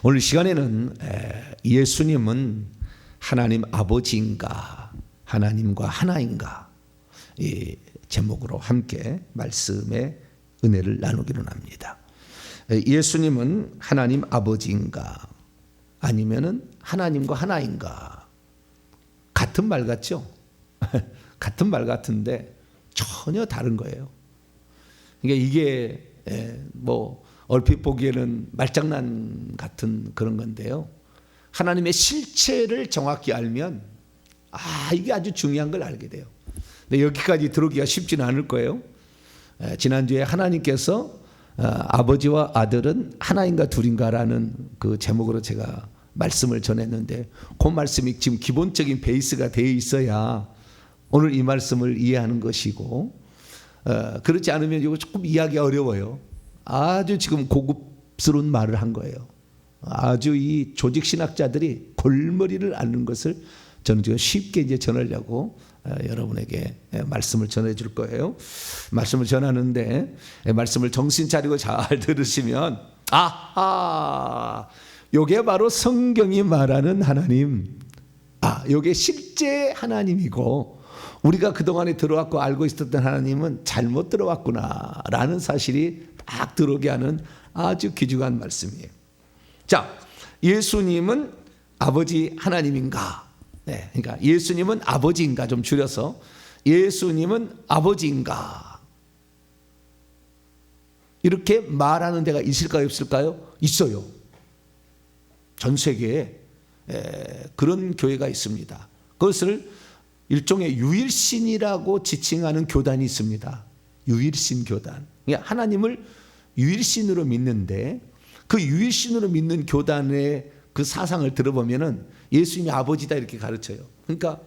오늘 시간에는 예수님은 하나님 아버지인가 하나님과 하나인가 이 제목으로 함께 말씀의 은혜를 나누기로 합니다. 예수님은 하나님 아버지인가 아니면은 하나님과 하나인가? 같은 말 같죠? 같은 말 같은데 전혀 다른 거예요. 그러니까 이게 뭐 얼핏 보기에는 말장난 같은 그런 건데요. 하나님의 실체를 정확히 알면 이게 아주 중요한 걸 알게 돼요. 근데 여기까지 들어오기가 쉽지는 않을 거예요. 지난주에 하나님께서 아버지와 아들은 하나인가 둘인가라는 그 제목으로 제가 말씀을 전했는데 그 말씀이 지금 기본적인 베이스가 되어 있어야 오늘 이 말씀을 이해하는 것이고 그렇지 않으면 이거 조금 이해하기 어려워요. 아주 지금 고급스러운 말을 한 거예요. 아주 이 조직 신학자들이 골머리를 앓는 것을 저는 지금 쉽게 이제 전하려고 여러분에게 말씀을 전해줄 거예요. 말씀을 전하는데 말씀을 정신 차리고 잘 들으시면 요게 바로 성경이 말하는 하나님. 요게 실제 하나님이고 우리가 그동안에 들어왔고 알고 있었던 하나님은 잘못 들어왔구나라는 사실이 딱 들어오게 하는 아주 귀중한 말씀이에요. 자, 예수님은 아버지 하나님인가? 네, 그러니까 예수님은 아버지인가? 좀 줄여서 예수님은 아버지인가? 이렇게 말하는 데가 있을까요? 없을까요? 있어요. 전 세계에 그런 교회가 있습니다. 그것을 일종의 유일신이라고 지칭하는 교단이 있습니다. 유일신 교단. 그러니까 하나님을 유일신으로 믿는데 그 유일신으로 믿는 교단의 그 사상을 들어보면은 예수님이 아버지다 이렇게 가르쳐요. 그러니까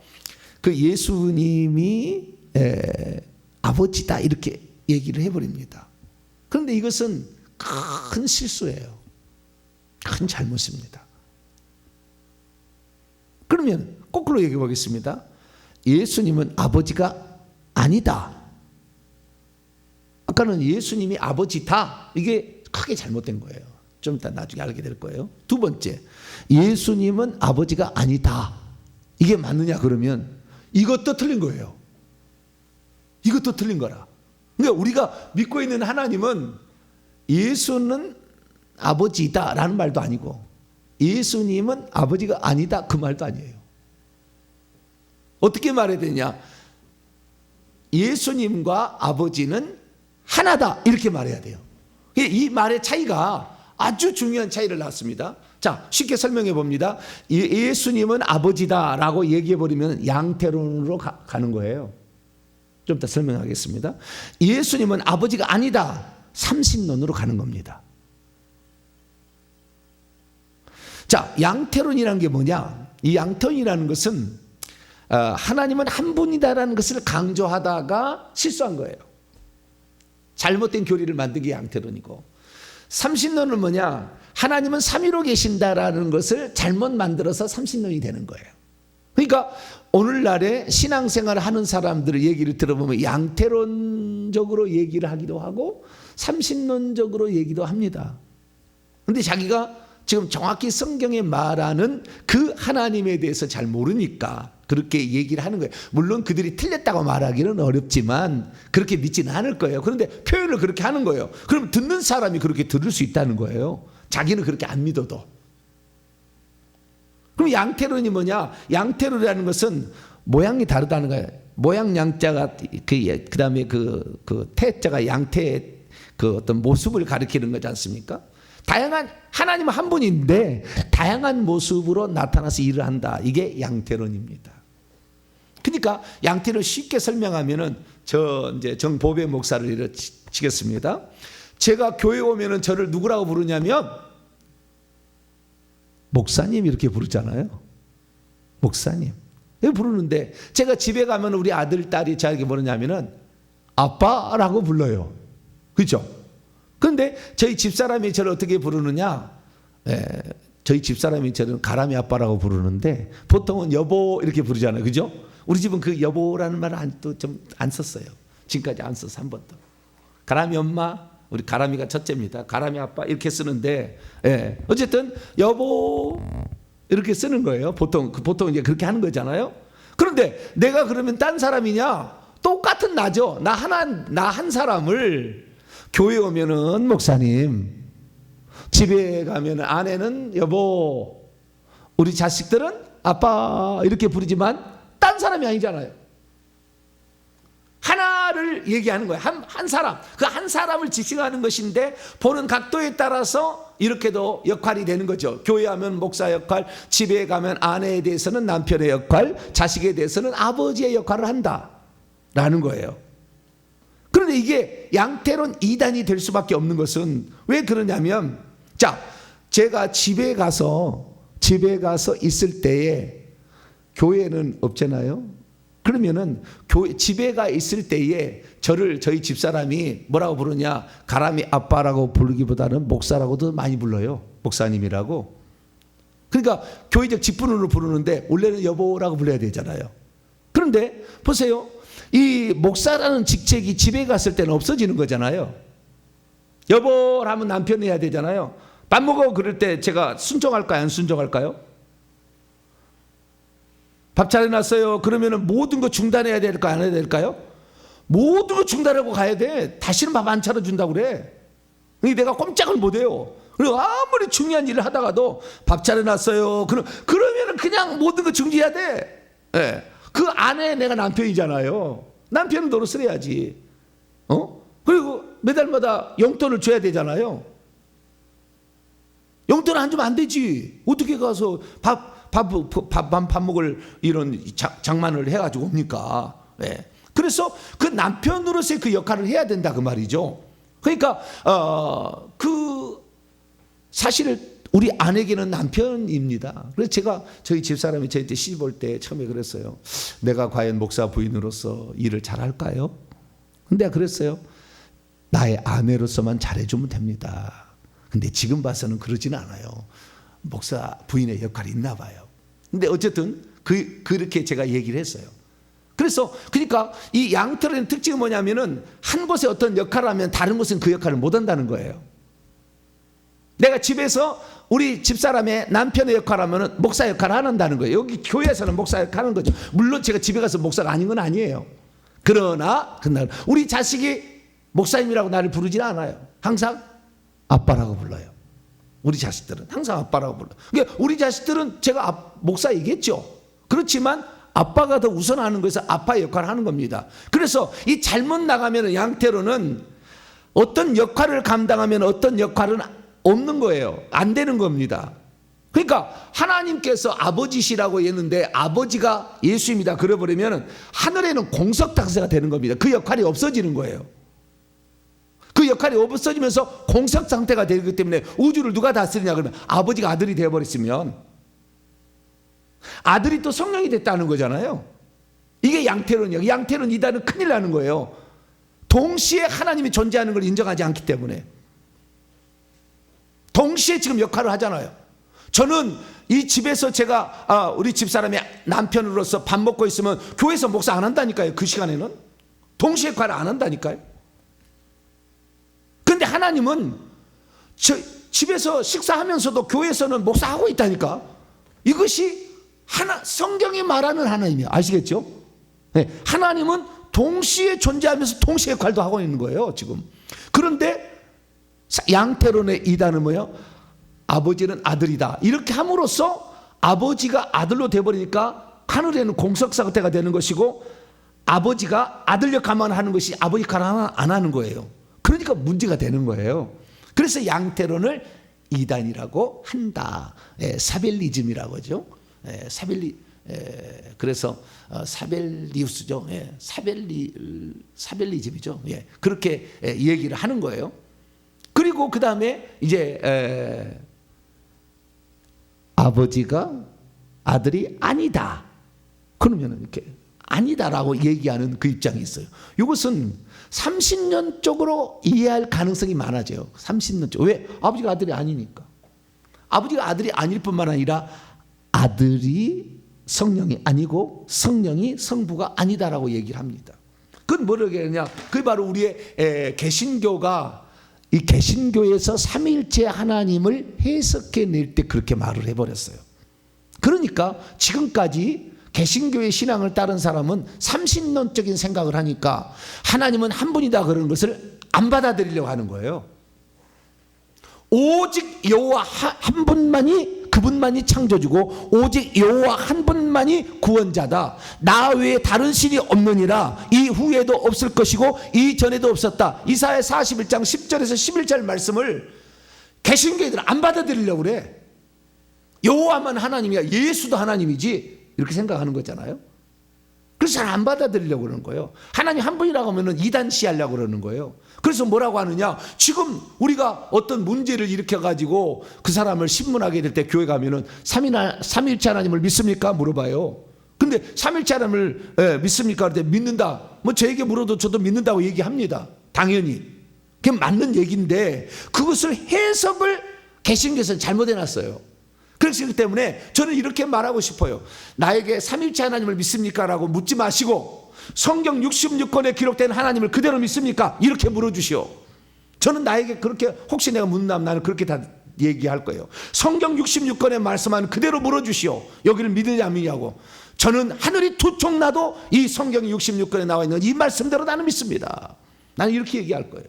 그 예수님이 아버지다 이렇게 얘기를 해버립니다. 그런데 이것은 큰 실수예요. 큰 잘못입니다. 그러면 거꾸로 얘기해 보겠습니다. 예수님은 아버지가 아니다. 아까는 예수님이 아버지다. 이게 크게 잘못된 거예요. 좀 이따 나중에 알게 될 거예요. 두 번째, 예수님은 아버지가 아니다. 이게 맞느냐 그러면 이것도 틀린 거예요. 이것도 틀린 거라. 그러니까 우리가 믿고 있는 하나님은 예수는 아버지다라는 말도 아니고 예수님은 아버지가 아니다 그 말도 아니에요. 어떻게 말해야 되냐? 예수님과 아버지는 하나다 이렇게 말해야 돼요. 이 말의 차이가 아주 중요한 차이를 낳습니다. 자, 쉽게 설명해 봅니다. 예수님은 아버지다라고 얘기해 버리면 양태론으로 가는 거예요. 좀 더 설명하겠습니다. 예수님은 아버지가 아니다. 삼신론으로 가는 겁니다. 자, 양태론이라는 게 뭐냐? 이 양태론이라는 것은 하나님은 한 분이다라는 것을 강조하다가 실수한 거예요. 잘못된 교리를 만든 게 양태론이고, 삼신론은 뭐냐? 하나님은 삼위로 계신다라는 것을 잘못 만들어서 삼신론이 되는 거예요. 그러니까 오늘날에 신앙생활을 하는 사람들의 얘기를 들어보면 양태론적으로 얘기를 하기도 하고 삼신론적으로 얘기도 합니다. 그런데 자기가 지금 정확히 성경에 말하는 그 하나님에 대해서 잘 모르니까 그렇게 얘기를 하는 거예요. 물론 그들이 틀렸다고 말하기는 어렵지만 그렇게 믿지는 않을 거예요. 그런데 표현을 그렇게 하는 거예요. 그럼 듣는 사람이 그렇게 들을 수 있다는 거예요. 자기는 그렇게 안 믿어도. 그럼 양태론이 뭐냐? 양태론이라는 것은 모양이 다르다는 거예요. 모양 양자가 그다음에 그 태자가 양태의 그 어떤 모습을 가리키는 거지 않습니까? 다양한 하나님은 한 분인데 다양한 모습으로 나타나서 일을 한다. 이게 양태론입니다. 그러니까 양태를 쉽게 설명하면은 이제 정보배 목사를 일으키겠습니다. 제가 교회 오면은 저를 누구라고 부르냐면 목사님 이렇게 부르잖아요. 목사님. 이렇게 부르는데 제가 집에 가면 우리 아들 딸이 저에게 뭐냐면은 아빠라고 불러요. 그렇죠? 그런데 저희 집사람이 저를 어떻게 부르느냐? 저희 집사람이 저를 가람이 아빠라고 부르는데 보통은 여보 이렇게 부르잖아요. 그죠? 우리 집은 그 여보라는 말을 좀 안 썼어요. 지금까지 안 써서 한 번도. 가람이 엄마, 우리 가람이가 첫째입니다. 가람이 아빠 이렇게 쓰는데, 예. 어쨌든 여보 이렇게 쓰는 거예요. 보통 이제 그렇게 하는 거잖아요. 그런데 내가 그러면 딴 사람이냐? 똑같은 나죠. 나 한 사람을 교회 오면은 목사님, 집에 가면 아내는 여보, 우리 자식들은 아빠 이렇게 부르지만 딴 사람이 아니잖아요. 하나를 얘기하는 거예요. 한 사람. 그 한 사람을 지칭하는 것인데 보는 각도에 따라서 이렇게도 역할이 되는 거죠. 교회 하면 목사 역할, 집에 가면 아내에 대해서는 남편의 역할, 자식에 대해서는 아버지의 역할을 한다라는 거예요. 그런데 이게 양태론 이단이 될 수밖에 없는 것은 왜 그러냐면, 자, 제가 집에 가서 있을 때에 교회는 없잖아요. 그러면은 집에 가 있을 때에 저희 집사람이 뭐라고 부르냐? 가람이 아빠라고 부르기보다는 목사라고도 많이 불러요. 목사님이라고. 그러니까 교회적 직분으로 부르는데 원래는 여보라고 불러야 되잖아요. 그런데 보세요. 이 목사라는 직책이 집에 갔을 때는 없어지는 거잖아요. 여보라면 남편이 해야 되잖아요. 밥 먹어 그럴 때 제가 순종할까요? 안 순종할까요? 밥 차려놨어요. 그러면은 모든 거 중단해야 될까 안 해야 될까요? 모든 거 중단하고 가야 돼. 다시는 밥 안 차려준다고 그래. 내가 꼼짝을 못해요. 그리고 아무리 중요한 일을 하다가도 밥 차려놨어요. 그러면은 그냥 모든 거 중지해야 돼. 네. 그 안에 내가 남편이잖아요. 남편은 노릇을 해야지. 그리고 매달마다 용돈을 줘야 되잖아요. 용돈 안 주면 안 되지. 어떻게 가서 밥 먹을 이런 장만을 해가지고 옵니까? 네. 그래서 그 남편으로서의 그 역할을 해야 된다 그 말이죠. 그러니까 사실 우리 아내에게는 남편입니다. 그래서 제가 저희 집사람이 저한테 시집 올 때 처음에 그랬어요. 내가 과연 목사 부인으로서 일을 잘할까요? 근데 내가 그랬어요. 나의 아내로서만 잘해주면 됩니다. 근데 지금 봐서는 그러지는 않아요. 목사 부인의 역할이 있나 봐요. 근데 어쨌든 그렇게 제가 얘기를 했어요. 그래서 그러니까 이 양털의 특징은 뭐냐면은 한 곳에 어떤 역할을 하면 다른 곳은 그 역할을 못 한다는 거예요. 내가 집에서 우리 집사람의 남편의 역할을 하면은 목사 역할을 안 한다는 거예요. 여기 교회에서는 목사 역할을 하는 거죠. 물론 제가 집에 가서 목사가 아닌 건 아니에요. 그러나 우리 자식이 목사님이라고 나를 부르지는 않아요. 항상 아빠라고 불러요. 우리 자식들은 항상 아빠라고 불러요. 그러니까 우리 자식들은 제가 목사이겠죠. 그렇지만 아빠가 더 우선하는 것에서 아빠의 역할을 하는 겁니다. 그래서 이 잘못 나가면 양태로는 어떤 역할을 감당하면 어떤 역할은 없는 거예요. 안 되는 겁니다. 그러니까 하나님께서 아버지시라고 했는데 아버지가 예수입니다. 그래버리면 하늘에는 공석당사가 되는 겁니다. 그 역할이 없어지는 거예요. 그 역할이 없어지면서 공석 상태가 되기 때문에 우주를 누가 다스리냐 그러면 아버지가 아들이 되어버렸으면 아들이 또 성령이 됐다는 거잖아요. 이게 양태론이에요. 양태론 이단은 큰일 나는 거예요. 동시에 하나님이 존재하는 걸 인정하지 않기 때문에 동시에 지금 역할을 하잖아요. 저는 이 집에서 제가 우리 집사람의 남편으로서 밥 먹고 있으면 교회에서 목사 안 한다니까요. 그 시간에는 동시에 역할을 안 한다니까요. 근데 하나님은 집에서 식사하면서도 교회에서는 목사하고 있다니까. 이것이 성경이 말하는 하나님이에요. 아시겠죠? 네, 하나님은 동시에 존재하면서 동시에 역할도 하고 있는 거예요 지금. 그런데 양태론의 이단은 뭐예요? 아버지는 아들이다 이렇게 함으로써 아버지가 아들로 되어버리니까 하늘에는 공석 상태가 되는 것이고 아버지가 아들 역할만 하는 것이 아버지 역할을 안 하는 거예요. 그러니까 문제가 되는 거예요. 그래서 양태론을 이단이라고 한다. 사벨리즘이라고 하죠. 그래서 사벨리우스죠. 사벨리즘이죠. 그렇게 얘기를 하는 거예요. 그리고 그 다음에 이제 아버지가 아들이 아니다. 그러면 이렇게 아니다라고 얘기하는 그 입장이 있어요. 이것은 30년 쪽으로 이해할 가능성이 많아져요. 30년 쪽. 왜? 아버지가 아들이 아니니까. 아버지가 아들이 아닐 뿐만 아니라 아들이 성령이 아니고 성령이 성부가 아니다라고 얘기를 합니다. 그건 뭐라고 하냐? 그게 바로 우리의 개신교가 이 개신교에서 삼위일체 하나님을 해석해낼 때 그렇게 말을 해버렸어요. 그러니까 지금까지 개신교의 신앙을 따른 사람은 삼신론적인 생각을 하니까 하나님은 한 분이다 그러는 것을 안 받아들이려고 하는 거예요. 오직 여호와 한 분만이, 그분만이 창조주고 오직 여호와 한 분만이 구원자다. 나 외에 다른 신이 없느니라. 이후에도 없을 것이고 이전에도 없었다. 이사야 41장 10절에서 11절 말씀을 개신교인들은 안 받아들이려고 그래. 여호와만 하나님이야, 예수도 하나님이지, 이렇게 생각하는 거잖아요. 그래서 잘 안 받아들이려고 그러는 거예요. 하나님 한 분이라고 하면 이단시하려고 그러는 거예요. 그래서 뭐라고 하느냐, 지금 우리가 어떤 문제를 일으켜가지고 그 사람을 신문하게 될 때 교회 가면은 삼위일체 하나님을 믿습니까? 물어봐요. 근데 삼위일체 하나님을 믿습니까? 그럴 때 믿는다. 뭐 저에게 물어도 저도 믿는다고 얘기합니다. 당연히. 그게 맞는 얘기인데 그것을 해석을 개신교에서는 잘못해놨어요. 그렇기 때문에 저는 이렇게 말하고 싶어요. 나에게 삼위일체 하나님을 믿습니까? 라고 묻지 마시고 성경 66권에 기록된 하나님을 그대로 믿습니까? 이렇게 물어주시오. 저는 나에게 그렇게 혹시 내가 묻는다면 나는 그렇게 다 얘기할 거예요. 성경 66권에 말씀하는 그대로 물어주시오. 여기를 믿느냐 안 믿느냐고. 저는 하늘이 두 쪽 나도 이 성경 66권에 나와 있는 이 말씀대로 나는 믿습니다. 나는 이렇게 얘기할 거예요.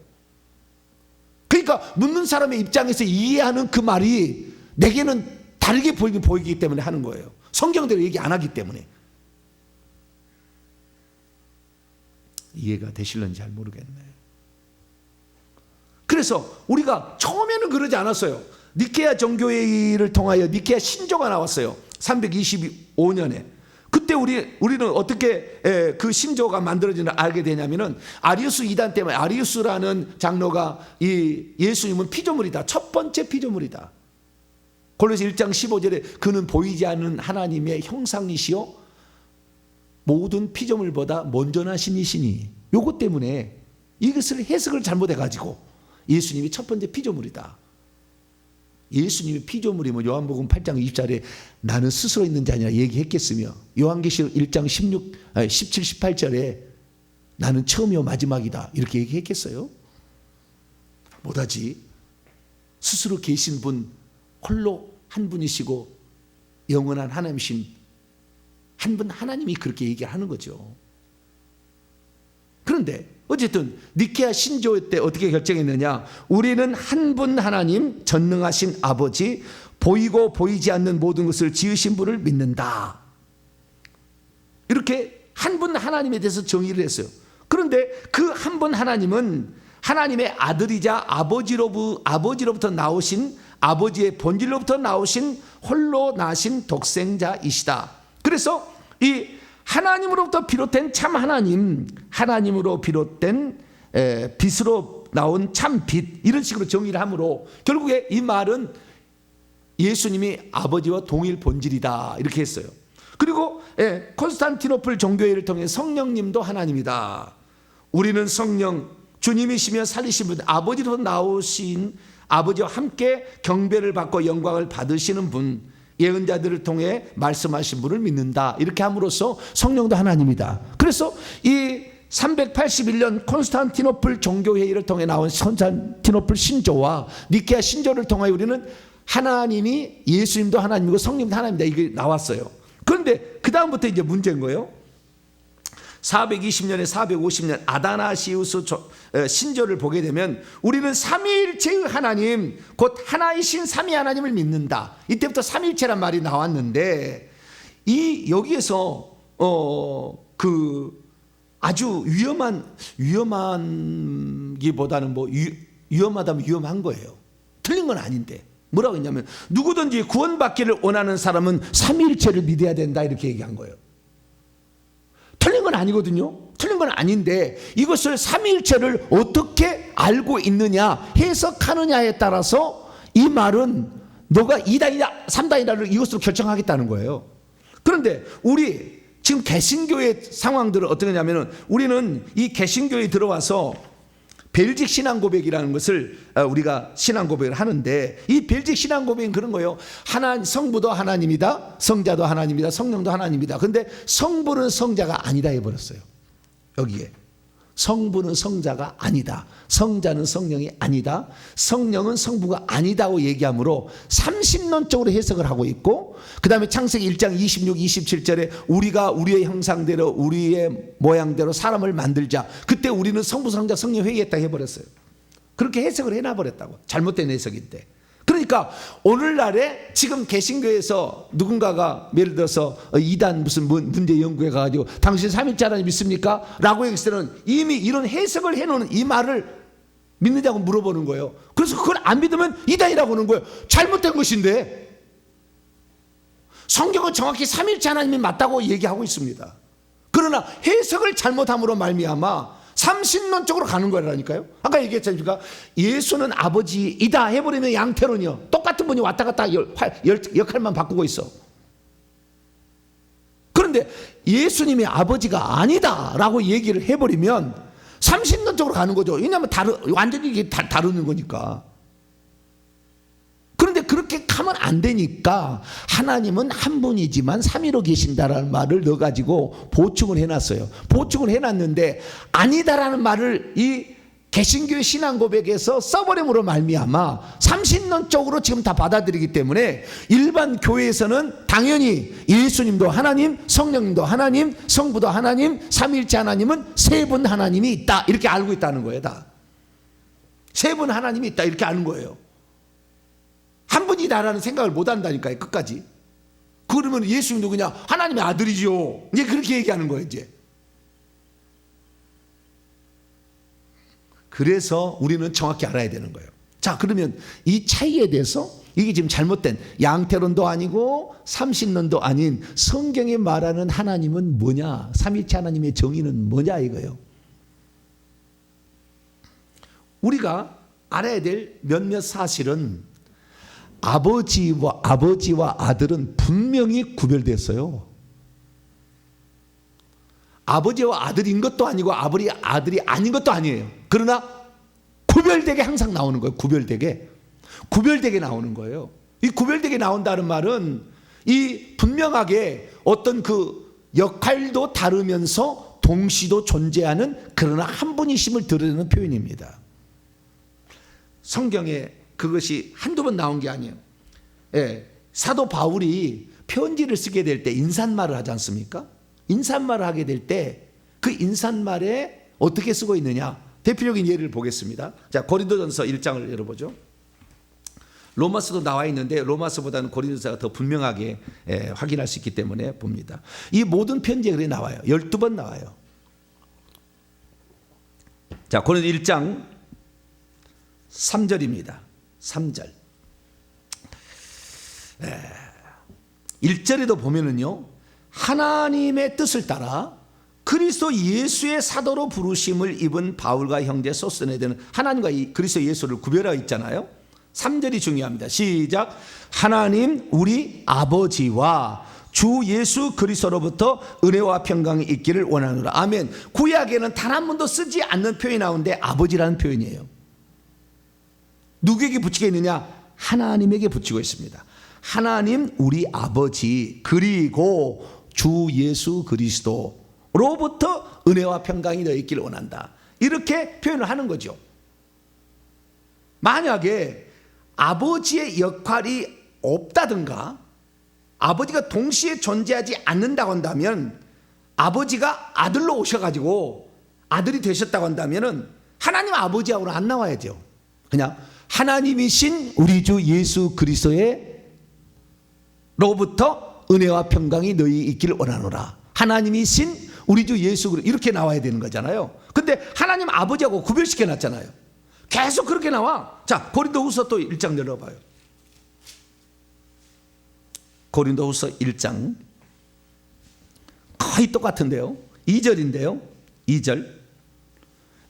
그러니까 묻는 사람의 입장에서 이해하는 그 말이 내게는 다르게 보이기 때문에 하는 거예요. 성경대로 얘기 안 하기 때문에. 이해가 되실런지 잘 모르겠네. 그래서 우리가 처음에는 그러지 않았어요. 니케아 정교회의를 통하여 니케아 신조가 나왔어요. 325년에. 그때 우리는 어떻게 그 신조가 만들어지는지 알게 되냐면은 아리우스 이단 때문에, 아리우스라는 장로가 이 예수님은 피조물이다, 첫 번째 피조물이다. 골로새 1장 15절에 그는 보이지 않는 하나님의 형상이시요 모든 피조물보다 먼저 나신 이시니, 요것 때문에 이것을 해석을 잘못해가지고 예수님이 첫 번째 피조물이다. 예수님이 피조물이면 요한복음 8장 20절에 나는 스스로 있는 자 아니라 얘기했겠으며, 요한계시록 1장 17, 18절에 나는 처음이요 마지막이다 이렇게 얘기했겠어요? 못하지. 스스로 계신 분, 홀로 한 분이시고 영원한 하나님이신 한 분 하나님이 그렇게 얘기하는 거죠. 그런데 어쨌든 니케아 신조 때 어떻게 결정했느냐, 우리는 한 분 하나님 전능하신 아버지, 보이고 보이지 않는 모든 것을 지으신 분을 믿는다. 이렇게 한 분 하나님에 대해서 정의를 했어요. 그런데 그 한 분 하나님은 하나님의 아들이자 아버지로부터 나오신, 아버지의 본질로부터 나오신 홀로 나신 독생자이시다. 그래서 이 하나님으로부터 비롯된 참 하나님, 하나님으로 비롯된 빛으로 나온 참 빛, 이런 식으로 정의를 함으로 결국에 이 말은 예수님이 아버지와 동일 본질이다 이렇게 했어요. 그리고 콘스탄티노플 종교회를 통해 성령님도 하나님이다. 우리는 성령, 주님이시며 살리신 분, 아버지로부터 나오신 아버지와 함께 경배를 받고 영광을 받으시는 분, 예언자들을 통해 말씀하신 분을 믿는다. 이렇게 함으로써 성령도 하나님이다. 그래서 이 381년 콘스탄티노플 종교회의를 통해 나온 콘스탄티노플 신조와 니케아 신조를 통해 우리는 하나님이, 예수님도 하나님이고 성령도 하나님이다 이게 나왔어요. 그런데 그 다음부터 이제 문제인 거예요. 420년에 450년 아다나시우스 신조를 보게 되면 우리는 삼위일체의 하나님, 곧 하나이신 삼위 하나님을 믿는다. 이때부터 삼위일체란 말이 나왔는데 여기에서 그 아주 위험한기보다는 위험하다면 위험한 거예요. 틀린 건 아닌데 뭐라고 했냐면 누구든지 구원받기를 원하는 사람은 삼위일체를 믿어야 된다 이렇게 얘기한 거예요. 틀린 건 아니거든요. 틀린 건 아닌데 이것을 삼위일체를 어떻게 알고 있느냐, 해석하느냐에 따라서 이 말은 너가 2단이다 3단이다를 이것으로 결정하겠다는 거예요. 그런데 우리 지금 개신교의 상황들은 어떻게 하냐면 우리는 이 개신교에 들어와서 벨직 신앙 고백이라는 것을 우리가 신앙 고백을 하는데, 이 벨직 신앙 고백은 그런 거예요. 성부도 하나님이다, 성자도 하나님이다, 성령도 하나님이다. 근데 성부는 성자가 아니다 해버렸어요. 여기에 성부는 성자가 아니다, 성자는 성령이 아니다, 성령은 성부가 아니다고 얘기하므로 30논적으로 해석을 하고 있고, 그 다음에 창세기 1장 26, 27절에 우리가 우리의 형상대로 우리의 모양대로 사람을 만들자, 그때 우리는 성부, 성자, 성령 회의했다 해버렸어요. 그렇게 해석을 해놔버렸다고. 잘못된 해석인데. 그러니까 오늘날에 지금 개신교에서 누군가가 예를 들어서 이단 무슨 문제 연구에 가가지고 당신 삼일째 하나님 믿습니까? 라고 했을 때는 이미 이런 해석을 해놓은 이 말을 믿느냐고 물어보는 거예요. 그래서 그걸 안 믿으면 이단이라고 하는 거예요. 잘못된 것인데 성경은 정확히 삼일째 하나님이 맞다고 얘기하고 있습니다. 그러나 해석을 잘못함으로 말미암아 삼신론적으로 가는 거라니까요. 아까 얘기했지 않습니까? 예수는 아버지이다 해버리면 양태론이요. 똑같은 분이 왔다 갔다 역할만 바꾸고 있어. 그런데 예수님이 아버지가 아니다 라고 얘기를 해버리면 삼신론적으로 가는 거죠. 왜냐하면 완전히 이게 다루는 거니까. 그런데 그렇게 하면 안 되니까 하나님은 한 분이지만 삼위로 계신다라는 말을 넣어가지고 보충을 해놨어요. 보충을 해놨는데 아니다라는 말을 이 개신교의 신앙고백에서 써버림으로 말미암아 삼신론적으로 지금 다 받아들이기 때문에 일반 교회에서는 당연히 예수님도 하나님, 성령님도 하나님, 성부도 하나님, 삼위일체 하나님은 세 분 하나님이 있다 이렇게 알고 있다는 거예요. 다 세 분 하나님이 있다 이렇게 아는 거예요. 한 분이다라는 생각을 못 한다니까요. 끝까지. 그러면 예수님도 그냥 하나님의 아들이죠. 이제 그렇게 얘기하는 거예요. 이제. 그래서 우리는 정확히 알아야 되는 거예요. 자, 그러면 이 차이에 대해서 이게 지금 잘못된 양태론도 아니고 삼신론도 아닌 성경이 말하는 하나님은 뭐냐, 삼위일체 하나님의 정의는 뭐냐 이거예요. 우리가 알아야 될 몇몇 사실은 아버지와 아들은 분명히 구별됐어요. 아버지와 아들인 것도 아니고 아들이 아닌 것도 아니에요. 그러나 구별되게 항상 나오는 거예요. 구별되게 나오는 거예요. 이 구별되게 나온다는 말은 이 분명하게 어떤 그 역할도 다르면서 동시도 존재하는 그러나 한 분이심을 드러내는 표현입니다. 성경에 그것이 한두 번 나온 게 아니에요. 예, 사도 바울이 편지를 쓰게 될 때 인사말을 하지 않습니까? 인사말을 하게 될 때 그 인사말에 어떻게 쓰고 있느냐 대표적인 예를 보겠습니다. 자, 고린도전서 1장을 열어보죠. 로마서도 나와 있는데 로마서보다는 고린도서가 더 분명하게 확인할 수 있기 때문에 봅니다. 이 모든 편지에 그래 나와요. 12번 나와요. 자, 고린도 1장 3절입니다. 3절. 1절에도 보면은요, 하나님의 뜻을 따라 그리스도 예수의 사도로 부르심을 입은 바울과 형제 소스네들은 하나님과 그리스도 예수를 구별하고 있잖아요. 3절이 중요합니다. 시작. 하나님 우리 아버지와 주 예수 그리스도로부터 은혜와 평강이 있기를 원하노라. 아멘. 구약에는 단 한 번도 쓰지 않는 표현이 나오는데 아버지라는 표현이에요. 누구에게 붙이게 있느냐? 하나님에게 붙이고 있습니다. 하나님 우리 아버지 그리고 주 예수 그리스도로부터 은혜와 평강이 너희 있기를 원한다. 이렇게 표현을 하는 거죠. 만약에 아버지의 역할이 없다든가 아버지가 동시에 존재하지 않는다고 한다면 아버지가 아들로 오셔가지고 아들이 되셨다고 한다면 하나님 아버지하고는 안 나와야죠. 그냥 하나님이신 우리 주 예수 그리스도의 로부터 은혜와 평강이 너희 있기를 원하노라. 하나님이신 우리 주 예수 그리스도 이렇게 나와야 되는 거잖아요. 근데 하나님 아버지하고 구별시켜 놨잖아요. 계속 그렇게 나와. 자, 고린도후서 또 1장 열어봐요. 고린도후서 1장 거의 똑같은데요. 2절인데요. 2절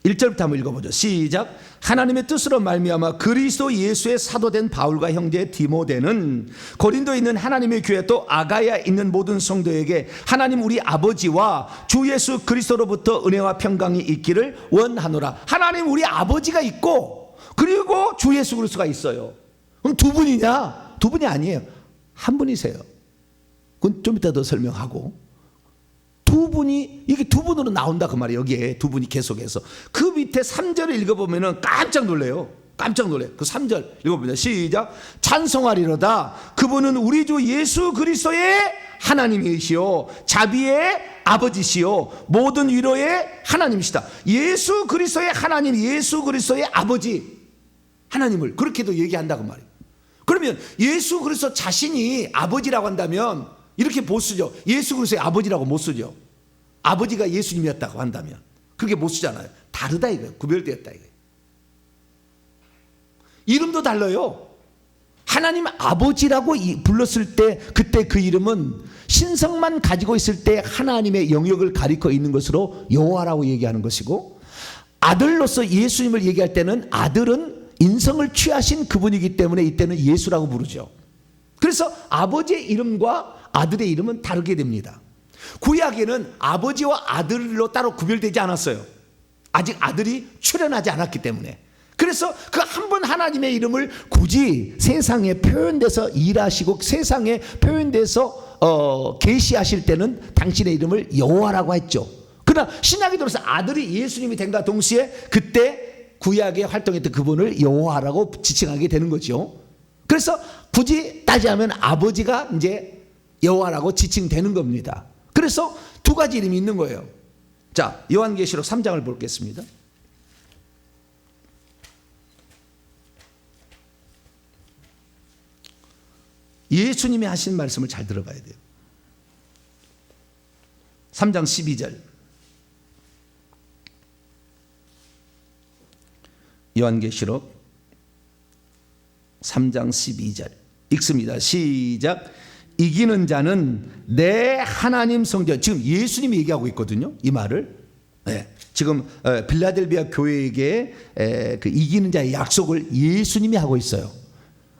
1절부터 한번 읽어보죠. 시작. 하나님의 뜻으로 말미암아 그리스도 예수의 사도된 바울과 형제 디모데는 고린도에 있는 하나님의 교회 또 아가야에 있는 모든 성도에게 하나님 우리 아버지와 주 예수 그리스도로부터 은혜와 평강이 있기를 원하노라. 하나님 우리 아버지가 있고 그리고 주 예수 그리스도가 있어요. 그럼 두 분이냐? 두 분이 아니에요. 한 분이세요. 그건 좀 이따 더 설명하고 두 분이, 이게 두 분으로 나온다 그 말이에요. 여기에 두 분이 계속해서. 그 밑에 3절을 읽어보면 깜짝 놀래요. 깜짝 놀래. 그 3절 읽어봅니다. 시작. 찬송하리로다. 그분은 우리 주 예수 그리스도의 하나님이시오, 자비의 아버지시오, 모든 위로의 하나님이시다. 예수 그리스도의 하나님, 예수 그리스도의 아버지 하나님을 그렇게도 얘기한다고 말이에요. 그러면 예수 그리스도 자신이 아버지라고 한다면 이렇게 못 쓰죠. 예수 그리스도의 아버지라고 못 쓰죠. 아버지가 예수님이었다고 한다면 그렇게 못 쓰잖아요. 다르다 이거예요. 구별되었다 이거예요. 이름도 달라요. 하나님 아버지라고 불렀을 때 그때 그 이름은 신성만 가지고 있을 때 하나님의 영역을 가리켜 있는 것으로 여호와라고 얘기하는 것이고, 아들로서 예수님을 얘기할 때는 아들은 인성을 취하신 그분이기 때문에 이때는 예수라고 부르죠. 그래서 아버지의 이름과 아들의 이름은 다르게 됩니다. 구약에는 아버지와 아들로 따로 구별되지 않았어요. 아직 아들이 출현하지 않았기 때문에. 그래서 그 한 분 하나님의 이름을 굳이 세상에 표현돼서 일하시고 세상에 표현돼서 계시하실 때는 당신의 이름을 여호와라고 했죠. 그러나 신약에 들어서 아들이 예수님이 된과 동시에 그때 구약에 활동했던 그분을 여호와라고 지칭하게 되는 거죠. 그래서 굳이 따지자면 아버지가 이제 여호와라고 지칭되는 겁니다. 그래서 두 가지 이름이 있는 거예요. 자, 요한계시록 3장을 보겠습니다. 예수님이 하신 말씀을 잘 들어봐야 돼요. 3장 12절. 요한계시록 3장 12절 읽습니다. 시작. 이기는 자는 내 하나님 성전, 지금 예수님이 얘기하고 있거든요. 이 말을. 네. 지금 빌라델비아 교회에게 그 이기는 자의 약속을 예수님이 하고 있어요.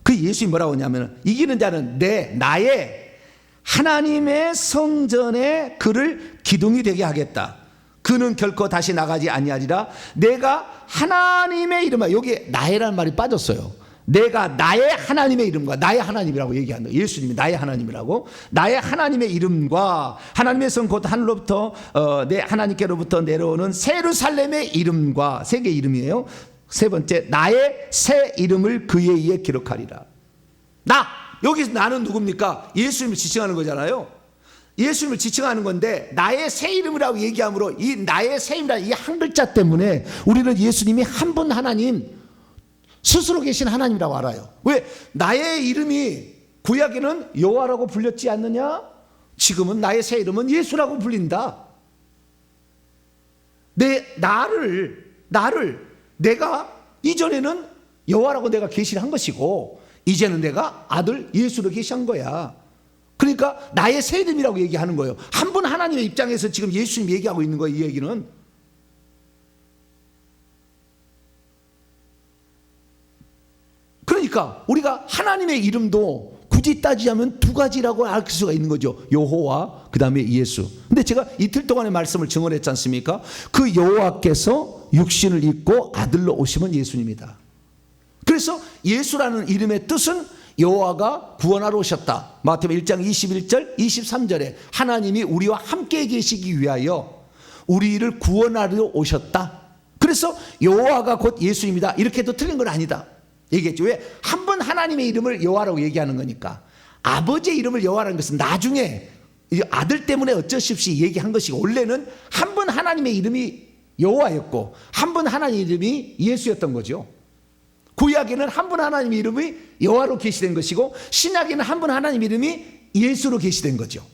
그 예수님이 뭐라고 하냐면 이기는 자는 나의 하나님의 성전에 그를 기둥이 되게 하겠다. 그는 결코 다시 나가지 아니하리라. 내가 하나님의 이름과, 여기에 나의라는 말이 빠졌어요. 내가 나의 하나님의 이름과, 나의 하나님이라고 얘기한다. 예수님이 나의 하나님이라고. 나의 하나님의 이름과 하나님의 성 곧 하늘로부터 내 하나님께로부터 내려오는 세루살렘의 이름과, 세 개의 이름이에요. 세 번째, 나의 새 이름을 그에 의해 기록하리라. 여기서 나는 누굽니까? 예수님을 지칭하는 거잖아요. 예수님을 지칭하는 건데 나의 새 이름이라고 얘기하므로 이 나의 새 이름이라는 이 한 글자 때문에 우리는 예수님이 한 분 하나님, 스스로 계신 하나님이라고 알아요. 왜? 나의 이름이 구약에는 여호와라고 불렸지 않느냐? 지금은 나의 새 이름은 예수라고 불린다. 나를 내가 이전에는 여호와라고 내가 계시를 한 것이고 이제는 내가 아들 예수로 계시한 거야. 그러니까 나의 새 이름이라고 얘기하는 거예요. 한 분 하나님의 입장에서 지금 예수님 얘기하고 있는 거예요. 이 얘기는. 그러니까 우리가 하나님의 이름도 굳이 따지자면 두 가지라고 알 수가 있는 거죠. 여호와, 그 다음에 예수. 근데 제가 이틀 동안의 말씀을 증언했지 않습니까? 그 여호와께서 육신을 입고 아들로 오시면 예수님이다. 그래서 예수라는 이름의 뜻은 여호와가 구원하러 오셨다. 마태복음 1장 21절 23절에 하나님이 우리와 함께 계시기 위하여 우리를 구원하러 오셨다. 그래서 여호와가 곧 예수입니다. 이렇게 해도 틀린 건 아니다 얘기했죠. 왜? 한 분 하나님의 이름을 여호와라고 얘기하는 거니까. 아버지의 이름을 여호와라는 것은 나중에 아들 때문에 어쩔 수 없이 얘기한 것이고, 원래는 한 분 하나님의 이름이 여호와였고 한 분 하나님의 이름이 예수였던 거죠. 구약에는 한 분 하나님의 이름이 여호와로 계시된 것이고 신약에는 한 분 하나님의 이름이 예수로 계시된 거죠.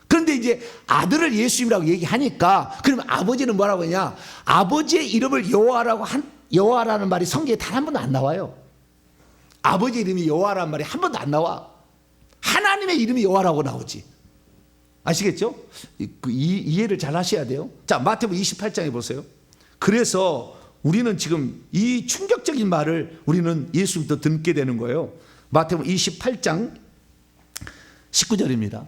그런데 이제 아들을 예수님이라고 얘기하니까 그러면 아버지는 뭐라고 하냐? 아버지의 이름을 여호와라는 말이 성경에 단 한 번도 안 나와요. 아버지 이름이 여호와라는 말이 한 번도 안 나와. 하나님의 이름이 여호와라고 나오지. 아시겠죠? 이해를 잘 하셔야 돼요. 자, 마태복음 28장에 보세요. 그래서 우리는 지금 이 충격적인 말을 우리는 예수님부터 듣게 되는 거예요. 마태복음 28장 19절입니다.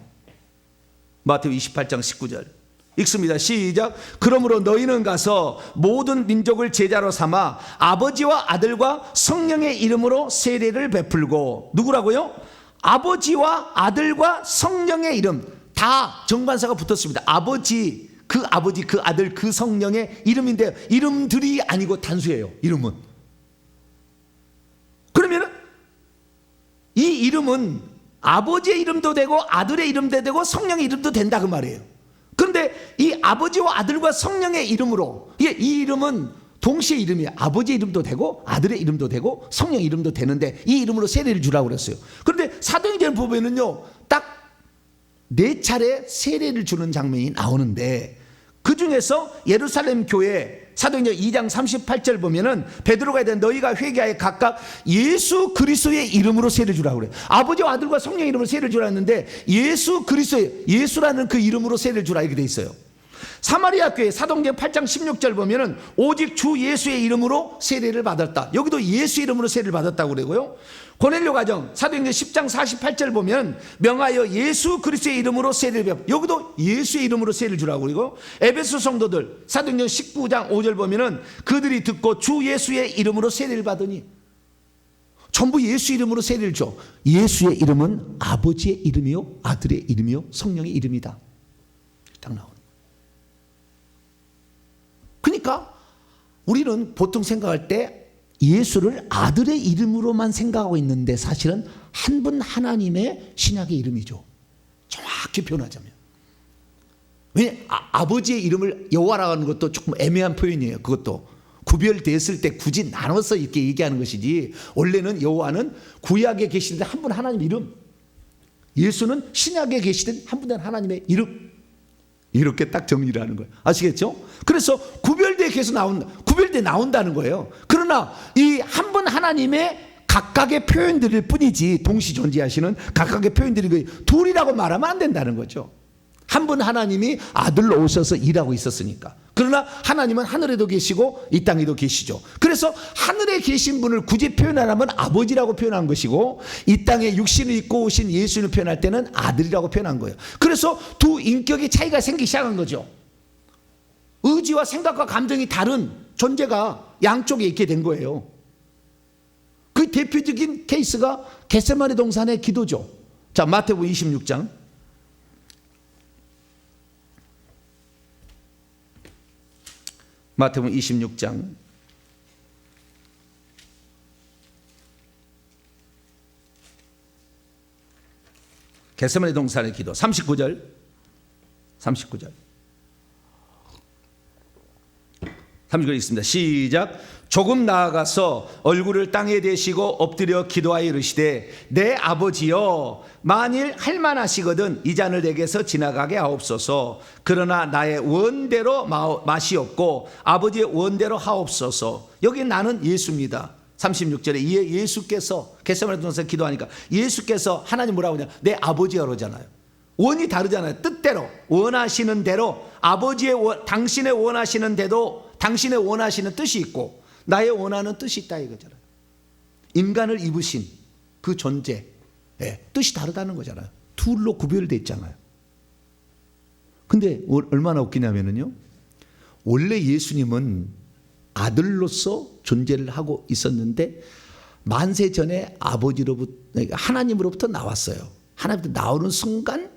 마태복음 28장 19절 읽습니다. 시작. 그러므로 너희는 가서 모든 민족을 제자로 삼아 아버지와 아들과 성령의 이름으로 세례를 베풀고. 누구라고요? 아버지와 아들과 성령의 이름. 다 정관사가 붙었습니다. 아버지, 그 아들, 그 성령의 이름인데 이름들이 아니고 단수예요. 이름은. 그러면 이 이름은 아버지의 이름도 되고 아들의 이름도 되고 성령의 이름도 된다 그 말이에요. 그런데 이 아버지와 아들과 성령의 이름으로 이 이름은 동시에 이름이에요. 아버지의 이름도 되고 아들의 이름도 되고 성령의 이름도 되는데 이 이름으로 세례를 주라고 그랬어요. 그런데 사도행전 보면은요, 딱 4차례 세례를 주는 장면이 나오는데 그 중에서 예루살렘 교회 사도행전 2장 38절 보면은 베드로가 이르되 너희가 회개하여 각각 예수 그리스도의 이름으로 세례를 주라고 그래요. 아버지와 아들과 성령의 이름으로 세례를 주라 했는데 예수 그리스도의, 예수라는 그 이름으로 세례를 주라 이렇게 돼 있어요. 사마리아 교회 사도행전 8장 16절 보면은 오직 주 예수의 이름으로 세례를 받았다. 여기도 예수 이름으로 세례를 받았다고 그러고요. 고넬료 가정 사도행전 10장 48절 보면 명하여 예수 그리스도의 이름으로 세례를 받았다. 여기도 예수의 이름으로 세례를 주라고 그러고, 에베소 성도들 사도행전 19장 5절 보면은 그들이 듣고 주 예수의 이름으로 세례를 받으니, 전부 예수 이름으로 세례를 줘. 예수의 이름은 아버지의 이름이요 아들의 이름이요 성령의 이름이다. 딱 나오는. 그러니까 우리는 보통 생각할 때 예수를 아들의 이름으로만 생각하고 있는데 사실은 한 분 하나님의 신약의 이름이죠. 정확히 표현하자면. 왜 아버지의 이름을 여호와라고 하는 것도 조금 애매한 표현이에요. 그것도 구별됐을 때 굳이 나눠서 이렇게 얘기하는 것이지, 원래는 여호와는 구약에 계시는데 한 분 하나님 이름, 예수는 신약에 계시던 한 분 하나님의 이름, 이렇게 딱 정리를 하는 거예요. 아시겠죠? 그래서 구별되어 계속 나온다는 거예요. 그러나 이 한 분 하나님의 각각의 표현들일 뿐이지, 동시 존재하시는 각각의 표현들이 둘이라고 말하면 안 된다는 거죠. 한 분 하나님이 아들로 오셔서 일하고 있었으니까. 그러나 하나님은 하늘에도 계시고 이 땅에도 계시죠. 그래서 하늘에 계신 분을 굳이 표현하라면 아버지라고 표현한 것이고, 이 땅에 육신을 입고 오신 예수를 표현할 때는 아들이라고 표현한 거예요. 그래서 두 인격의 차이가 생기기 시작한 거죠. 의지와 생각과 감정이 다른 존재가 양쪽에 있게 된 거예요. 그 대표적인 케이스가 겟세마네 동산의 기도죠. 자, 마태복음 26장. 마태복음 26장 겟세마네 동산의 기도 39절 있습니다. 시작. 조금 나아가서 얼굴을 땅에 대시고 엎드려 기도하여 이르시되 내 아버지여, 만일 할만하시거든 이 잔을 내게서 지나가게 하옵소서. 그러나 나의 원대로 마시옵고 아버지의 원대로 하옵소서. 여기 나는 예수입니다. 36절에 이에 예수께서 겟세마네 동산에서 기도하니까 예수께서 하나님 뭐라고 하냐, 내 아버지여 그러잖아요. 원이 다르잖아요. 뜻대로 원하시는 대로, 아버지의 당신의 원하시는 대로 당신의 원하시는 뜻이 있고 나의 원하는 뜻이 있다 이거잖아요. 인간을 입으신 그 존재, 뜻이 다르다는 거잖아요. 둘로 구별되어 있잖아요. 근데 얼마나 웃기냐면요, 원래 예수님은 아들로서 존재를 하고 있었는데 만세 전에 아버지로부터, 하나님으로부터 나왔어요. 하나님부터 나오는 순간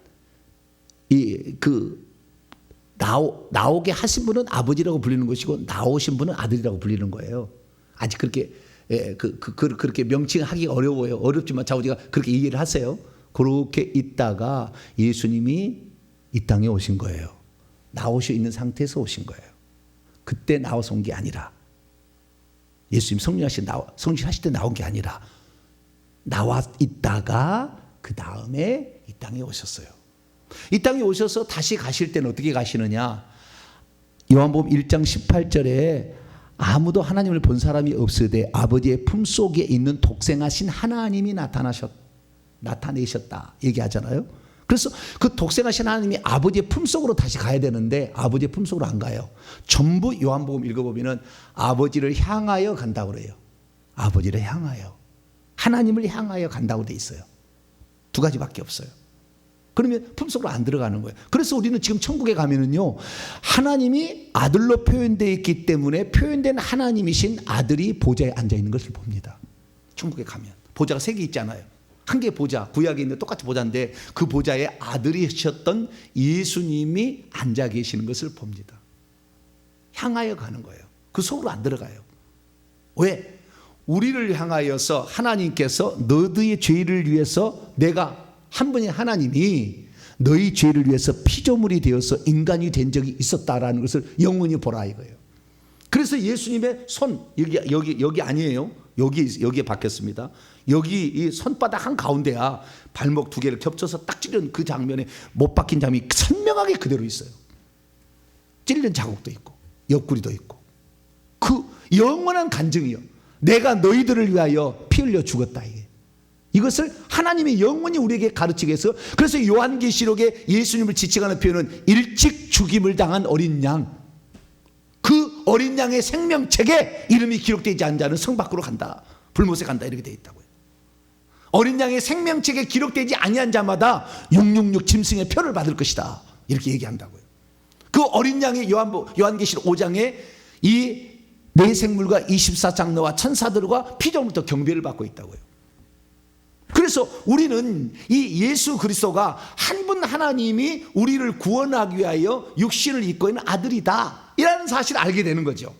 나오게 하신 분은 아버지라고 불리는 것이고 나오신 분은 아들이라고 불리는 거예요. 아직 그렇게 그렇게 명칭하기 어려워요. 어렵지만 자우지가 그렇게 이해를 하세요. 그렇게 있다가 예수님이 이 땅에 오신 거예요. 나오셔 있는 상태에서 오신 거예요. 그때 나와서 온 게 아니라, 예수님 성취하실 때 나온 게 아니라 나와 있다가 그 다음에 이 땅에 오셨어요. 이 땅에 오셔서 다시 가실 때는 어떻게 가시느냐, 요한복음 1장 18절에 아무도 하나님을 본 사람이 없으되 아버지의 품속에 있는 독생하신 하나님이 나타내셨다 얘기하잖아요. 그래서 그 독생하신 하나님이 아버지의 품속으로 다시 가야 되는데 아버지의 품속으로 안 가요. 전부 요한복음 읽어보면 아버지를 향하여 간다고 그래요. 아버지를 향하여, 하나님을 향하여 간다고 돼 있어요. 두 가지밖에 없어요. 그러면 품속으로 안 들어가는 거예요. 그래서 우리는 지금 천국에 가면은요, 하나님이 아들로 표현되어 있기 때문에 표현된 하나님이신 아들이 보좌에 앉아 있는 것을 봅니다. 천국에 가면 보좌가 3개 있잖아요. 한 개 보좌, 구약에 있는 똑같이 보좌인데 그 보좌에 아들이셨던 예수님이 앉아 계시는 것을 봅니다. 향하여 가는 거예요. 그 속으로 안 들어가요. 왜? 우리를 향하여서 하나님께서 너희의 죄를 위해서, 내가 한 분의 하나님이 너희 죄를 위해서 피조물이 되어서 인간이 된 적이 있었다라는 것을 영원히 보라 이거예요. 그래서 예수님의 손, 여기 아니에요. 여기에 박혔습니다. 여기 이 손바닥 한 가운데야 발목 두 개를 겹쳐서 딱 찌른 그 장면에 못 박힌 장면이 선명하게 그대로 있어요. 찔린 자국도 있고 옆구리도 있고, 그 영원한 간증이요. 내가 너희들을 위하여 피 흘려 죽었다. 이것을 하나님이 영원히 우리에게 가르치게 해서, 그래서 요한계시록에 예수님을 지칭하는 표현은 일찍 죽임을 당한 어린 양, 그 어린 양의 생명책에 이름이 기록되지 않은 자는 성 밖으로 간다, 불못에 간다, 이렇게 되어 있다고요. 어린 양의 생명책에 기록되지 아니한 자마다 666 짐승의 표를 받을 것이다, 이렇게 얘기한다고요. 그 어린 양의 요한계시록 5장에 이 네 생물과 24장로와 천사들과 피조물부터 경배를 받고 있다고요. 그래서 우리는 이 예수 그리스도가 한 분 하나님이 우리를 구원하기 위하여 육신을 입고 있는 아들이다, 이라는 사실을 알게 되는 거죠.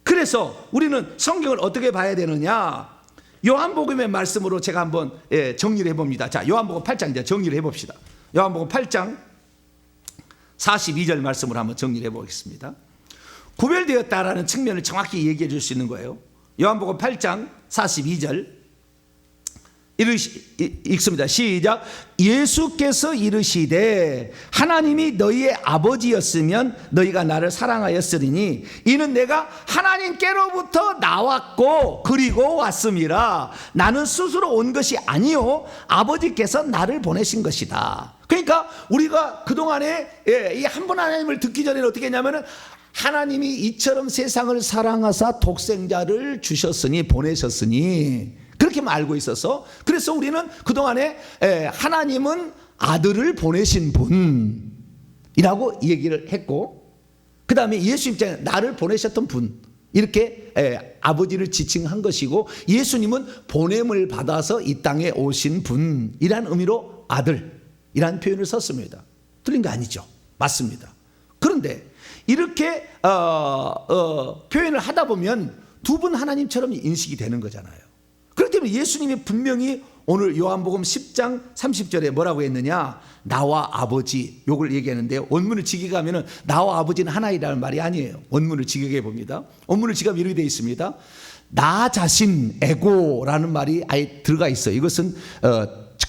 그래서 우리는 성경을 어떻게 봐야 되느냐, 요한복음의 말씀으로 제가 한번 정리를 해봅니다. 자, 요한복음 8장 이제 정리를 해봅시다. 요한복음 8장 42절 말씀으로 한번 정리를 해보겠습니다. 구별되었다라는 측면을 정확히 얘기해 줄 수 있는 거예요. 요한복음 8장 42절 읽습니다. 시작. 예수께서 이르시되 하나님이 너희의 아버지였으면 너희가 나를 사랑하였으리니 이는 내가 하나님께로부터 나왔고 그리고 왔음이라. 나는 스스로 온 것이 아니요 아버지께서 나를 보내신 것이다. 그러니까 우리가 그동안에 이 한 분 하나님을 듣기 전에는 어떻게 했냐면은, 하나님이 이처럼 세상을 사랑하사 독생자를 주셨으니, 보내셨으니, 그렇게만 알고 있어서, 그래서 우리는 그동안에 하나님은 아들을 보내신 분이라고 얘기를 했고, 그 다음에 예수 입장에 나를 보내셨던 분, 이렇게 아버지를 지칭한 것이고, 예수님은 보냄을 받아서 이 땅에 오신 분이라는 의미로 아들이라는 표현을 썼습니다. 틀린 거 아니죠. 맞습니다. 그런데 이렇게 표현을 하다 보면 두 분 하나님처럼 인식이 되는 거잖아요. 그렇기 때문에 예수님이 분명히 오늘 요한복음 10장 30절에 뭐라고 했느냐, 나와 아버지, 요걸 얘기하는데요. 원문을 직역해 가면은 나와 아버지는 하나이라는 말이 아니에요. 원문을 직역해 봅니다. 원문을 직역하면 이렇게 되어 있습니다. 나 자신, 에고라는 말이 아예 들어가 있어요. 이것은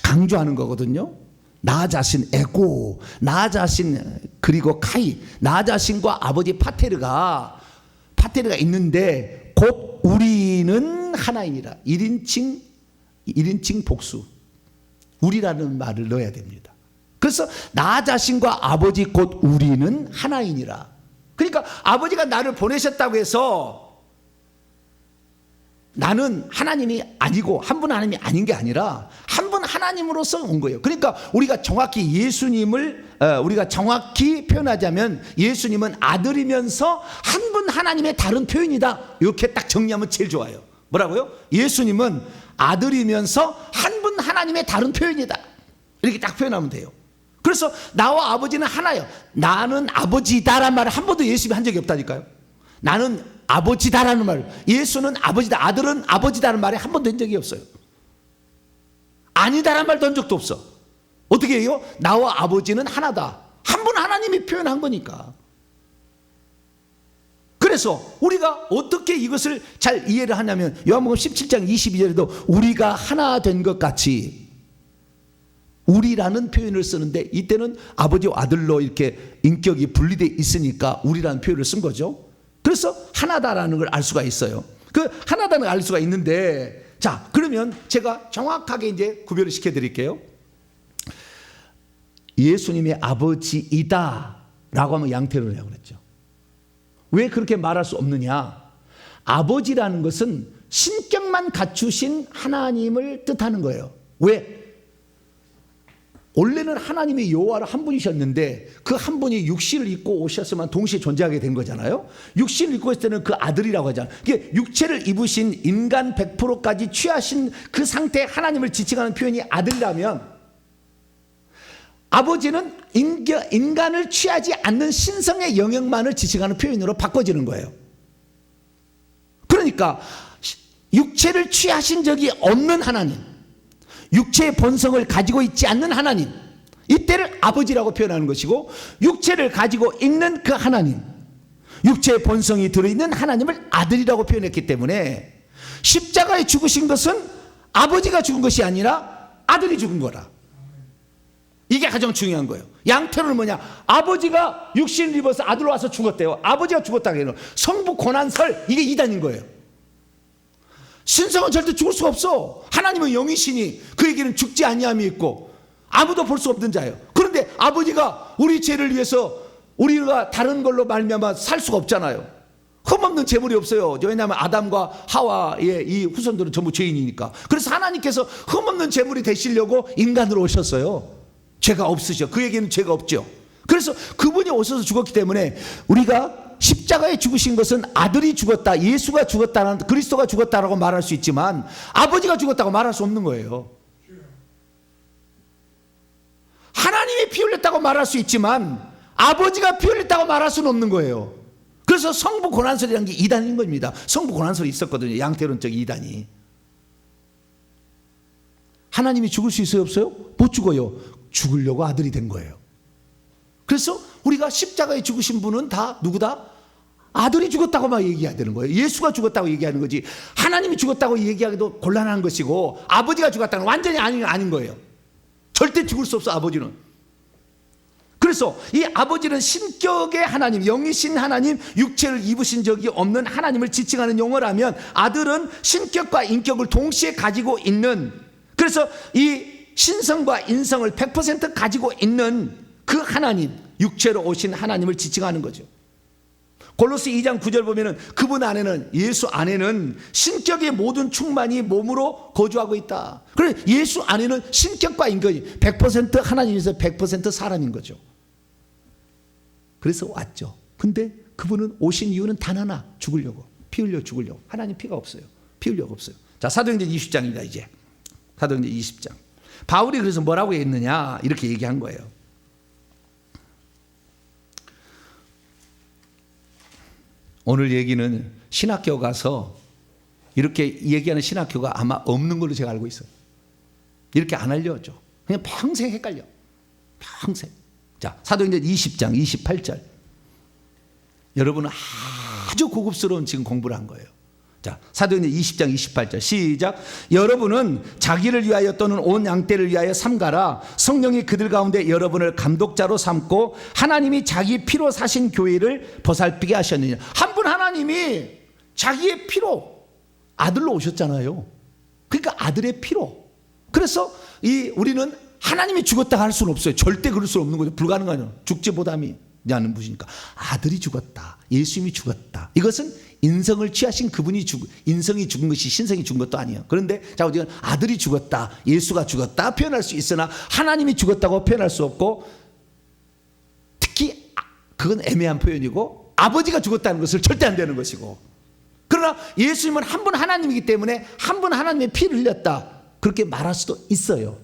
강조하는 거거든요. 나 자신, 에고, 나 자신, 그리고 카이, 나 자신과 아버지 파테르가 있는데 곧 우리는 하나이니라. 1인칭 복수, 우리라는 말을 넣어야 됩니다. 그래서 나 자신과 아버지 곧 우리는 하나이니라. 그러니까 아버지가 나를 보내셨다고 해서 나는 하나님이 아니고 한 분 하나님이 아닌 게 아니라 한 분 하나님으로서 온 거예요. 그러니까 우리가 정확히 예수님을 우리가 정확히 표현하자면 예수님은 아들이면서 한 분 하나님의 다른 표현이다, 이렇게 딱 정리하면 제일 좋아요. 뭐라고요? 예수님은 아들이면서 한 분 하나님의 다른 표현이다, 이렇게 딱 표현하면 돼요. 그래서 나와 아버지는 하나예요. 나는 아버지다라는 말을 한 번도 예수님이 한 적이 없다니까요. 나는 아버지다라는 말, 예수는 아버지다, 아들은 아버지다라는 말이 한 번도 한 적이 없어요. 아니다라는 말도 한 적도 없어. 어떻게 해요? 나와 아버지는 하나다, 한 분 하나님이 표현한 거니까. 그래서 우리가 어떻게 이것을 잘 이해를 하냐면, 요한복음 17장 22절에도 우리가 하나 된 것 같이, 우리라는 표현을 쓰는데 이때는 아버지와 아들로 이렇게 인격이 분리되어 있으니까 우리라는 표현을 쓴 거죠. 그래서 하나다라는 걸 알 수가 있어요. 그 하나다는 걸 알 수가 있는데, 자, 그러면 제가 정확하게 이제 구별을 시켜 드릴게요. 예수님의 아버지이다 라고 하면 양태로라고 그랬죠. 왜 그렇게 말할 수 없느냐? 아버지라는 것은 신격만 갖추신 하나님을 뜻하는 거예요. 왜? 원래는 하나님이 여호와로 한 분이셨는데 그 한 분이 육신을 입고 오셨으면 동시에 존재하게 된 거잖아요. 육신을 입고 있을 때는 그 아들이라고 하잖아요. 이게 육체를 입으신 인간 100%까지 취하신 그 상태에 하나님을 지칭하는 표현이 아들이라면, 아버지는 인간을 취하지 않는 신성의 영역만을 지칭하는 표현으로 바꿔지는 거예요. 그러니까 육체를 취하신 적이 없는 하나님, 육체의 본성을 가지고 있지 않는 하나님, 이때를 아버지라고 표현하는 것이고, 육체를 가지고 있는 그 하나님, 육체의 본성이 들어있는 하나님을 아들이라고 표현했기 때문에 십자가에 죽으신 것은 아버지가 죽은 것이 아니라 아들이 죽은 거라. 이게 가장 중요한 거예요. 양태로는 뭐냐? 아버지가 육신을 입어서 아들로 와서 죽었대요. 아버지가 죽었다고 해요. 성부 권한설, 이게 이단인 거예요. 신성은 절대 죽을 수가 없어. 하나님은 영이시니 그에게는 죽지 아니함이 있고 아무도 볼 수 없는 자예요. 그런데 아버지가 우리 죄를 위해서 우리가 다른 걸로 말미암아 살 수가 없잖아요. 흠없는 재물이 없어요. 왜냐하면 아담과 하와의 이 후손들은 전부 죄인이니까. 그래서 하나님께서 흠없는 재물이 되시려고 인간으로 오셨어요. 죄가 없으셔. 그에게는 죄가 없죠. 그래서 그분이 오셔서 죽었기 때문에 우리가 십자가에 죽으신 것은 아들이 죽었다, 예수가 죽었다는, 그리스도가 죽었다라고 말할 수 있지만 아버지가 죽었다고 말할 수 없는 거예요. 하나님이 피 흘렸다고 말할 수 있지만 아버지가 피 흘렸다고 말할 수는 없는 거예요. 그래서 성부 고난설이라는 게 이단인 겁니다. 성부 고난설이 있었거든요. 양태론적 이단이. 하나님이 죽을 수 있어요, 없어요? 못 죽어요. 죽으려고 아들이 된 거예요. 그래서 우리가 십자가에 죽으신 분은 다 누구다? 아들이 죽었다고만 얘기해야 되는 거예요. 예수가 죽었다고 얘기하는 거지, 하나님이 죽었다고 얘기하기도 곤란한 것이고, 아버지가 죽었다는 완전히 아닌 거예요. 절대 죽을 수 없어, 아버지는. 그래서 이 아버지는 신격의 하나님, 영이신 하나님, 육체를 입으신 적이 없는 하나님을 지칭하는 용어라면, 아들은 신격과 인격을 동시에 가지고 있는, 그래서 이 신성과 인성을 100% 가지고 있는 그 하나님, 육체로 오신 하나님을 지칭하는 거죠. 골로새 2장 9절 보면은 그분 안에는, 예수 안에는 신격의 모든 충만이 몸으로 거주하고 있다. 그래, 예수 안에는 신격과 인격이 100% 하나님에서 100% 사람인 거죠. 그래서 왔죠. 근데 그분은 오신 이유는 단 하나, 죽으려고, 피 흘려 죽으려고. 하나님 피가 없어요. 피 흘려가 없어요. 자, 사도행전 20장입니다. 이제 사도행전 20장. 바울이 그래서 뭐라고 했느냐, 이렇게 얘기한 거예요. 오늘 얘기는 신학교 가서 이렇게 얘기하는 신학교가 아마 없는 걸로 제가 알고 있어요. 이렇게 안 알려줘. 그냥 평생 헷갈려. 평생. 자, 사도행전 20장 28절. 여러분은 아주 고급스러운 지금 공부를 한 거예요. 자, 사도행전 20장 28절 시작. 여러분은 자기를 위하여 또는 온 양떼를 위하여 삼가라. 성령이 그들 가운데 여러분을 감독자로 삼고 하나님이 자기 피로 사신 교회를 보살피게 하셨느냐. 한 분 하나님이 자기의 피로 아들로 오셨잖아요. 그러니까 아들의 피로. 그래서 우리는 하나님이 죽었다 할 수는 없어요. 절대 그럴 수 없는 거죠. 불가능하죠. 죽지 못함이 냐는 분이니까. 아들이 죽었다, 예수님이 죽었다, 이것은 인성을 취하신 그분이 인성이 죽은 것이 신성이 죽은 것도 아니에요. 그런데 자, 우리가 아들이 죽었다, 예수가 죽었다 표현할 수 있으나 하나님이 죽었다고 표현할 수 없고, 특히 그건 애매한 표현이고, 아버지가 죽었다는 것을 절대 안 되는 것이고, 그러나 예수님은 한 분 하나님이기 때문에 한 분 하나님의 피를 흘렸다, 그렇게 말할 수도 있어요.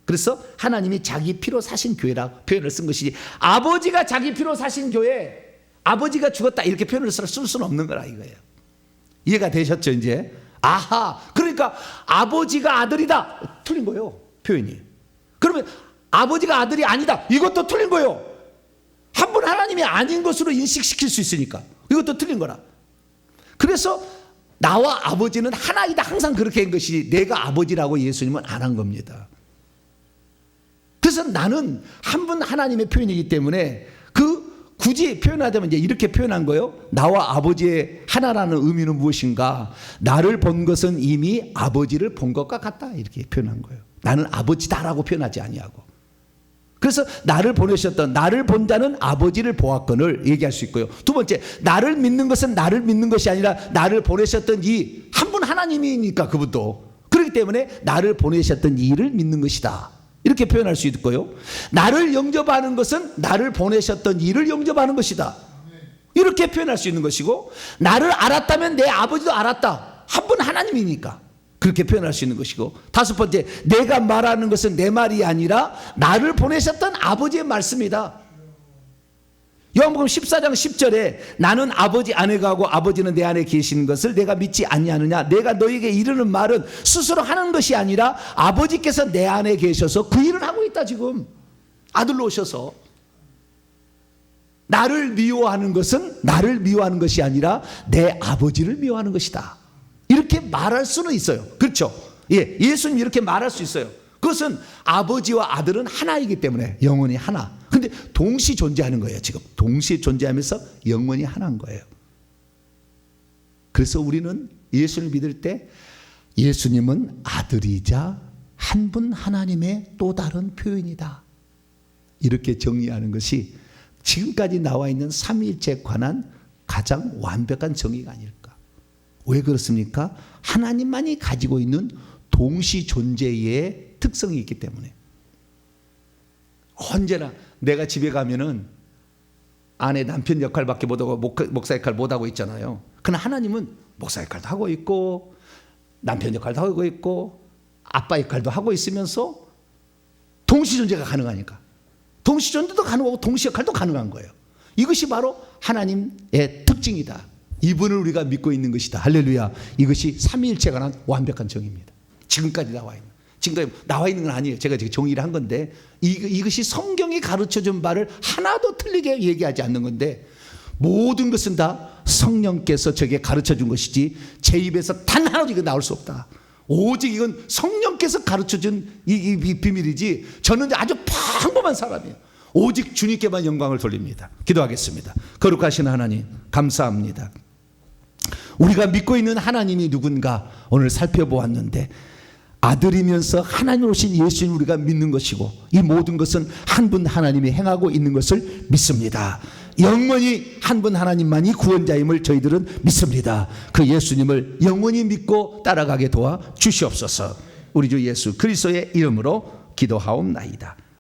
그래서 하나님이 자기 피로 사신 교회라 표현을 쓴 것이지, 아버지가 자기 피로 사신 교회, 아버지가 죽었다 이렇게 표현을 쓸 수는 없는 거라 이거예요. 이해가 되셨죠 이제? 아하, 그러니까 아버지가 아들이다, 틀린 거예요 표현이. 그러면 아버지가 아들이 아니다, 이것도 틀린 거예요. 한 분 하나님이 아닌 것으로 인식시킬 수 있으니까 이것도 틀린 거라. 그래서 나와 아버지는 하나이다, 항상 그렇게 한 것이, 내가 아버지라고 예수님은 안 한 겁니다. 그래서 나는 한 분 하나님의 표현이기 때문에 굳이 표현하자면 이제 이렇게 표현한 거예요. 나와 아버지의 하나라는 의미는 무엇인가? 나를 본 것은 이미 아버지를 본 것과 같다, 이렇게 표현한 거예요. 나는 아버지다라고 표현하지 아니하고. 그래서 나를 보내셨던, 나를 본 자는 아버지를 보았거늘 얘기할 수 있고요. 두 번째, 나를 믿는 것은 나를 믿는 것이 아니라 나를 보내셨던 이 한 분 하나님이니까, 그분도 그렇기 때문에 나를 보내셨던 이를 믿는 것이다, 이렇게 표현할 수 있고요. 나를 영접하는 것은 나를 보내셨던 이를 영접하는 것이다. 이렇게 표현할 수 있는 것이고, 나를 알았다면 내 아버지도 알았다. 한 분 하나님이니까 그렇게 표현할 수 있는 것이고, 다섯 번째, 내가 말하는 것은 내 말이 아니라 나를 보내셨던 아버지의 말씀이다. 요한복음 14장 10절에 나는 아버지 안에 가고 아버지는 내 안에 계시는 것을 내가 믿지 아니하느냐. 내가 너에게 이르는 말은 스스로 하는 것이 아니라 아버지께서 내 안에 계셔서 그 일을 하고 있다. 지금 아들로 오셔서 나를 미워하는 것은 나를 미워하는 것이 아니라 내 아버지를 미워하는 것이다. 이렇게 말할 수는 있어요. 그렇죠? 예, 예수님 이렇게 말할 수 있어요. 그것은 아버지와 아들은 하나이기 때문에 영원히 하나. 근데 동시 존재하는 거예요. 지금 동시에 존재하면서 영원히 하나인 거예요. 그래서 우리는 예수를 믿을 때 예수님은 아들이자 한 분 하나님의 또 다른 표현이다. 이렇게 정의하는 것이 지금까지 나와 있는 삼위일체에 관한 가장 완벽한 정의가 아닐까. 왜 그렇습니까? 하나님만이 가지고 있는 동시 존재의 특성이 있기 때문에. 언제나 내가 집에 가면은 아내 남편 역할밖에 못하고 목사 역할 못하고 있잖아요. 그러나 하나님은 목사 역할도 하고 있고 남편 역할도 하고 있고 아빠 역할도 하고 있으면서 동시 존재가 가능하니까, 동시 존재도 가능하고 동시 역할도 가능한 거예요. 이것이 바로 하나님의 특징이다. 이분을 우리가 믿고 있는 것이다. 할렐루야. 이것이 삼위일체에 관한 완벽한 정의입니다. 지금까지 나와 있는. 지금까지 나와 있는 건 아니에요. 제가 지금 정의를 한 건데 이것이 성경이 가르쳐준 바를 하나도 틀리게 얘기하지 않는 건데, 모든 것은 다 성령께서 저게 가르쳐준 것이지 제 입에서 단 하나도 이거 나올 수 없다. 오직 이건 성령께서 가르쳐준 이 비밀이지 저는 아주 평범한 사람이에요. 오직 주님께만 영광을 돌립니다. 기도하겠습니다. 거룩하신 하나님 감사합니다. 우리가 믿고 있는 하나님이 누군가 오늘 살펴보았는데, 아들이면서 하나님 오신 예수님 우리가 믿는 것이고, 이 모든 것은 한 분 하나님이 행하고 있는 것을 믿습니다. 영원히 한 분 하나님만이 구원자임을 저희들은 믿습니다. 그 예수님을 영원히 믿고 따라가게 도와 주시옵소서. 우리 주 예수 그리스도의 이름으로 기도하옵나이다.